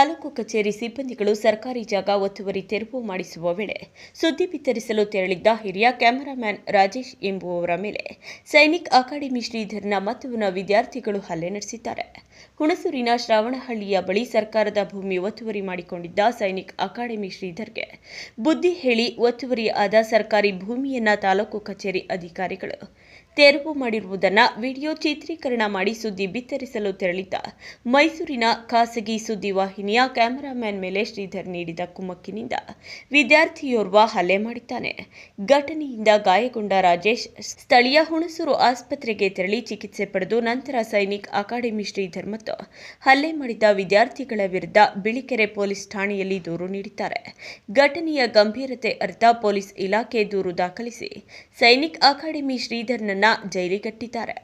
ತಾಲೂಕು ಕಚೇರಿ ಸಿಬ್ಬಂದಿಗಳು ಸರ್ಕಾರಿ ಜಾಗ ಒತ್ತುವರಿ ತೆರವು ಮಾಡಿಸುವ ವೇಳೆ ಸುದ್ದಿ ಬಿತ್ತರಿಸಲು ತೆರಳಿದ್ದ ಹಿರಿಯ ಕ್ಯಾಮೆರಾಮ್ಯಾನ್ ರಾಜೇಶ್ ಎಂಬುವವರ ಮೇಲೆ ಸೈನಿಕ್ ಅಕಾಡೆಮಿ ಶ್ರೀಧರ್ನ ಮತ್ತೊಬ್ಬ ವಿದ್ಯಾರ್ಥಿಗಳು ಹಲ್ಲೆ ನಡೆಸಿದ್ದಾರೆ. ಹುಣಸೂರಿನ ಶ್ರವಣಹಳ್ಳಿಯ ಬಳಿ ಸರ್ಕಾರದ ಭೂಮಿ ಒತ್ತುವರಿ ಮಾಡಿಕೊಂಡಿದ್ದ ಸೈನಿಕ್ ಅಕಾಡೆಮಿ ಶ್ರೀಧರ್ಗೆ ಬುದ್ಧಿ ಹೇಳಿ ಒತ್ತುವರಿ ಆದ ಸರ್ಕಾರಿ ಭೂಮಿಯನ್ನ ತಾಲೂಕು ಕಚೇರಿ ಅಧಿಕಾರಿಗಳು ತೆರವು ಮಾಡಿರುವುದನ್ನು ವಿಡಿಯೋ ಚಿತ್ರೀಕರಣ ಮಾಡಿ ಸುದ್ದಿ ಬಿತ್ತರಿಸಲು ತೆರಳಿದ್ದ ಮೈಸೂರಿನ ಖಾಸಗಿ ಸುದ್ದಿವಾಹಿನಿಯ ಕ್ಯಾಮೆರಾಮ್ಯಾನ್ ಮೇಲೆ ಶ್ರೀಧರ್ ನೀಡಿದ ಕುಮ್ಮಕ್ಕಿನಿಂದ ವಿದ್ಯಾರ್ಥಿಯೋರ್ವ ಹಲ್ಲೆ ಮಾಡಿದ್ದಾನೆ. ಘಟನೆಯಿಂದ ಗಾಯಗೊಂಡ ರಾಜೇಶ್ ಸ್ಥಳೀಯ ಹುಣಸೂರು ಆಸ್ಪತ್ರೆಗೆ ತೆರಳಿ ಚಿಕಿತ್ಸೆ ಪಡೆದು ನಂತರ ಸೈನಿಕ್ ಅಕಾಡೆಮಿ ಶ್ರೀಧರ್ ಮತ್ತು ಹಲ್ಲೆ ಮಾಡಿದ ವಿದ್ಯಾರ್ಥಿಗಳ ವಿರುದ್ಧ ಬಿಳಿಕೆರೆ ಪೊಲೀಸ್ ಠಾಣೆಯಲ್ಲಿ ದೂರು ನೀಡಿದ್ದಾರೆ. ಘಟನೆಯ ಗಂಭೀರತೆ ಅರಿತ ಪೊಲೀಸ್ ಇಲಾಖೆ ದೂರು ದಾಖಲಿಸಿ ಸೈನಿಕ್ ಅಕಾಡೆಮಿ ಶ್ರೀಧರ್ನನ್ನ ಜೈಲಿಗಟ್ಟಿದ್ದಾರೆ.